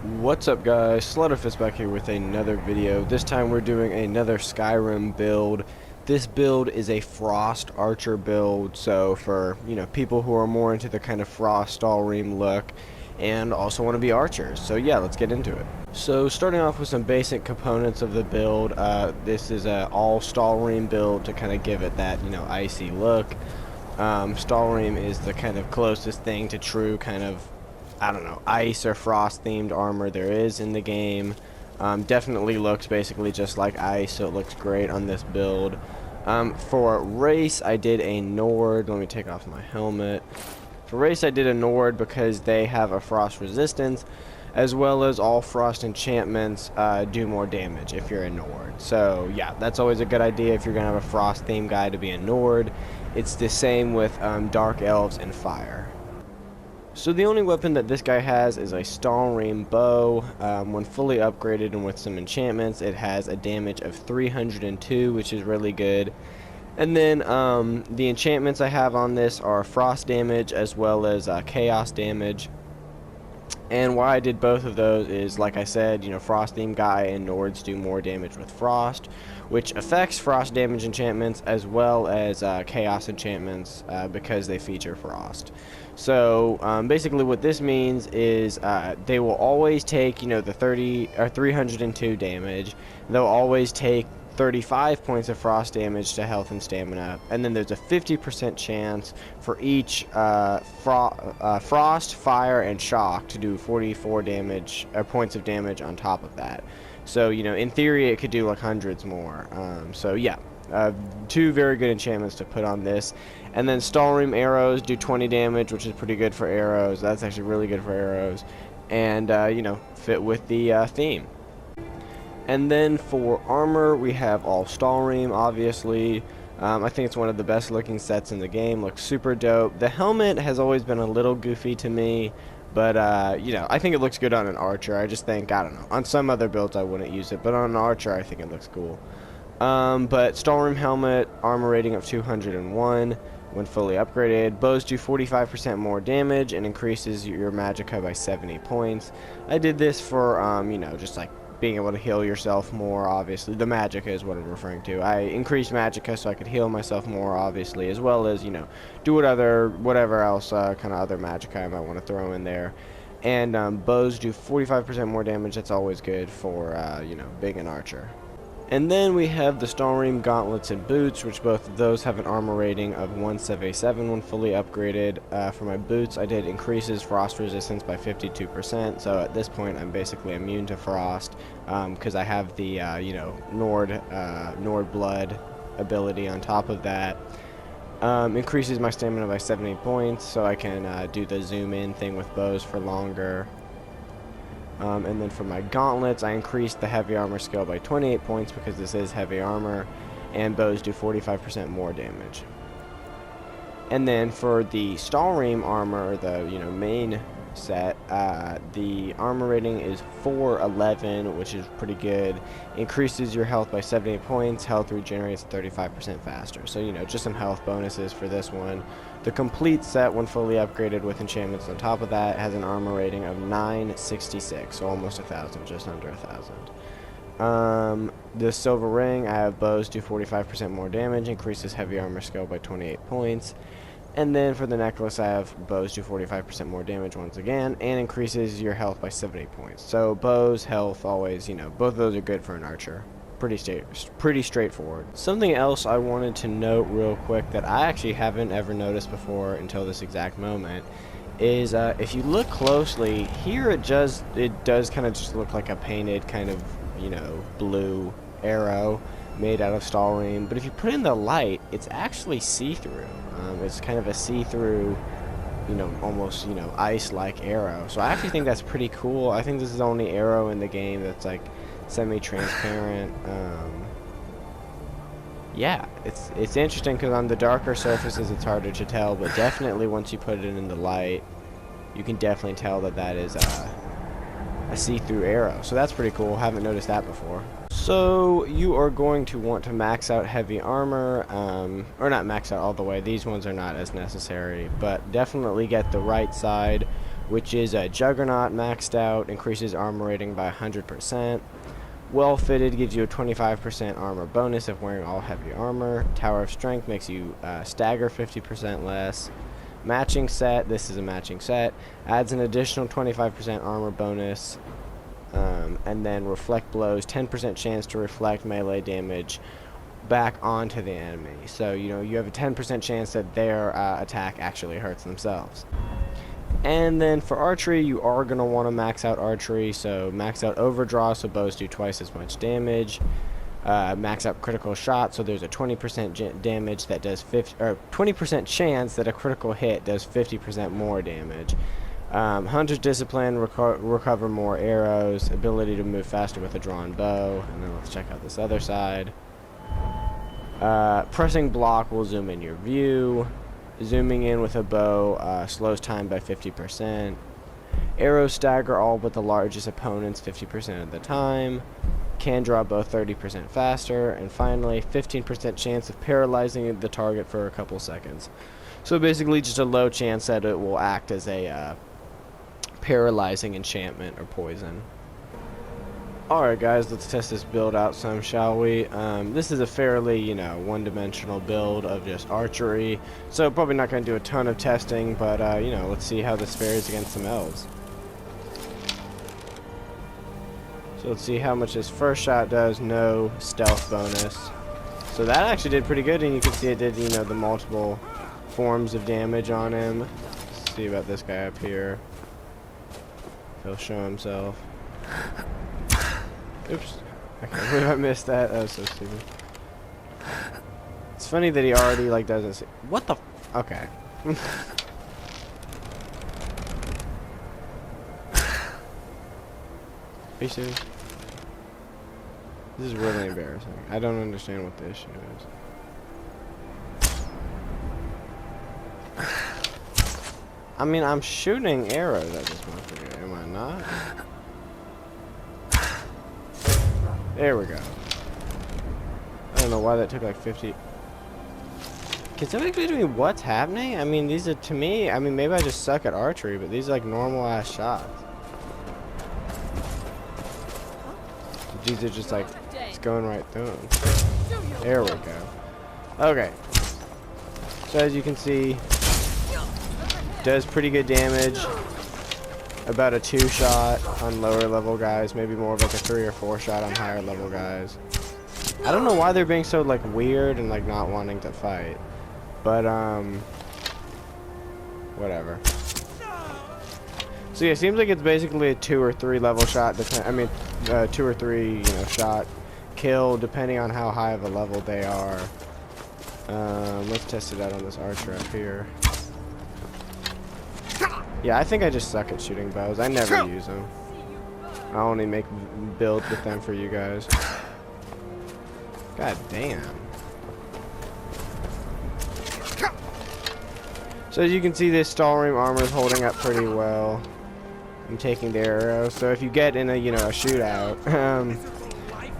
What's up, guys? Slutterfist back here with another video. This time we're doing another Skyrim build. This build is a Frost Archer build, so for, people who are more into the kind of Frost Stalrim look and also want to be archers. So yeah, let's get into it. So starting off with some basic components of the build, this is a all Stalrim build to kind of give it that, icy look. Stalrim is the kind of closest thing to true kind of, I don't know, ice or frost themed armor there is in the game. Definitely looks basically just like ice, so it looks great on this build. For race, I did a Nord. Let me take off my helmet. For race, I did a Nord because they have a frost resistance, as well as all frost enchantments do more damage if you're a Nord. So yeah, that's always a good idea if you're gonna have a frost themed guy to be a Nord. It's the same with dark elves and fire. So the only weapon that this guy has is a Stalrim bow. When fully upgraded and with some enchantments, it has a damage of 302, which is really good. And then the enchantments I have on this are frost damage as well as chaos damage. And why I did both of those is, like I said, frost theme guy and Nords do more damage with frost, which affects frost damage enchantments as well as chaos enchantments because they feature frost. So basically what this means is they will always take, the 30 or 302 damage. They'll always take 35 points of frost damage to health and stamina, and then there's a 50% chance for each frost, fire, and shock to do 44 damage points of damage on top of that. So in theory it could do like hundreds more. So yeah, two very good enchantments to put on this. And then Stalrim arrows do 20 damage, which is pretty good for arrows. That's actually really good for arrows, and fit with the theme. And then for armor, we have all Stalrim, obviously. I think it's one of the best looking sets in the game. Looks super dope. The helmet has always been a little goofy to me, but I think it looks good on an archer. I just think, I don't know, on some other builds I wouldn't use it, but on an archer I think it looks cool. But Stalrim helmet, armor rating of 201 when fully upgraded. Bows do 45% more damage and increases your magicka by 70 points. I did this for, just like being able to heal yourself more, obviously. The magicka is what I'm referring to. I increased magicka so I could heal myself more, obviously, as well as, do whatever else kind of other magicka I might want to throw in there. And bows do 45% more damage. That's always good for, being an archer. And then we have the Stalrim gauntlets and boots, which both of those have an armor rating of 177 when fully upgraded. For my boots, I did increases frost resistance by 52%, so at this point I'm basically immune to frost because I have the Nord blood ability on top of that. Increases my stamina by 70 points, so I can do the zoom in thing with bows for longer. And then for my gauntlets, I increased the heavy armor skill by 28 points because this is heavy armor, and bows do 45% more damage. And then for the Stalrim armor, the main set, the armor rating is 411, which is pretty good. Increases your health by 78 points. Health regenerates 35% faster. So just some health bonuses for this one. The complete set, when fully upgraded with enchantments on top of that, has an armor rating of 966, so almost 1,000, just under 1,000. The silver ring, I have bows do 45% more damage, increases heavy armor skill by 28 points. And then for the necklace, I have bows do 45% more damage once again, and increases your health by 70 points. So bows, health, always, both of those are good for an archer. Pretty straightforward. Something else I wanted to note real quick that I actually haven't ever noticed before until this exact moment is if you look closely here, it does kind of just look like a painted kind of blue arrow made out of Stalrim, but if you put it in the light, it's actually see-through. It's kind of a see-through, almost ice-like arrow. So I actually think that's pretty cool. I think this is the only arrow in the game that's like semi-transparent. Yeah, it's interesting because on the darker surfaces it's harder to tell, but definitely once you put it in the light, you can definitely tell that is a see-through arrow. So that's pretty cool. Haven't noticed that before. So you are going to want to max out heavy armor, or not max out all the way. These ones are not as necessary, but definitely get the right side which is a Juggernaut maxed out, increases armor rating by 100%. Well fitted gives you a 25% armor bonus if wearing all heavy armor. Tower of Strength makes you stagger 50% less. Matching set, this is a matching set, adds an additional 25% armor bonus. And then Reflect Blows, 10% chance to reflect melee damage back onto the enemy. So, you know, you have a 10% chance that their attack actually hurts themselves. And then for archery, you are going to want to max out archery. So max out overdraw, so bows do twice as much damage. Max out critical shot, so there's a 20% damage that does 20% chance that a critical hit does 50% more damage. Hunter's Discipline, recover more arrows, ability to move faster with a drawn bow. And then let's check out this other side. Pressing block will zoom in your view. Zooming in with a bow slows time by 50%. Arrows stagger all but the largest opponents 50% of the time. Can draw bow 30% faster. And finally, 15% chance of paralyzing the target for a couple seconds. So basically just a low chance that it will act as a paralyzing enchantment or poison. Alright guys, let's test this build out some, shall we? This is a fairly, you know, one-dimensional build of just archery, so probably not going to do a ton of testing, but, you know, let's see how this fares against some elves. So let's see how much this first shot does. No stealth bonus. So that actually did pretty good, and you can see it did, you know, the multiple forms of damage on him. Let's see about this guy up here. He'll show himself. Oops. I can't believe I missed that. That was so stupid. It's funny that he already, like, doesn't see. What the? Okay. Are you serious? This is really embarrassing. I don't understand what the issue is. I mean, I'm shooting arrows at this motherfucker, am I not? There we go. I don't know why that took like 50. Can somebody explain to me what's happening? I mean, these are, to me, I mean, maybe I just suck at archery, but these are like normal ass shots. These are just like, it's going right through them. There we go. Okay. So as you can see, does pretty good damage. About a 2 shot on lower level guys, maybe more of like a 3 or 4 shot on higher level guys. I don't know why they're being so like weird and like not wanting to fight, but whatever. So yeah, it seems like it's basically a 2 or 3 level shot. 2 or 3, you know, shot kill depending on how high of a level they are. Let's test it out on this archer up here. Yeah, I think I just suck at shooting bows. I never use them. I only make builds with them for you guys. God damn. So as you can see, this Stalrim armor is holding up pretty well. I'm taking the arrow. So if you get in a, you know, a shootout,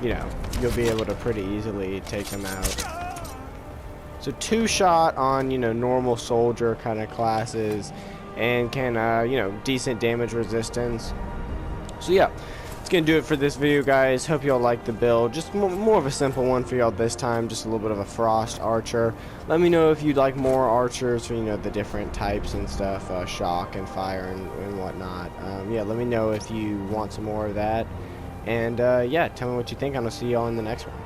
you know, you'll be able to pretty easily take them out. So 2 shot on, you know, normal soldier kind of classes. And can, you know, decent damage resistance. So yeah, it's gonna do it for this video, guys. Hope y'all like the build. Just more of a simple one for y'all this time. Just a little bit of a frost archer. Let me know if you'd like more archers for, you know, the different types and stuff, shock and fire and whatnot. Yeah, let me know if you want some more of that. And yeah, tell me what you think. I'm gonna see y'all in the next one.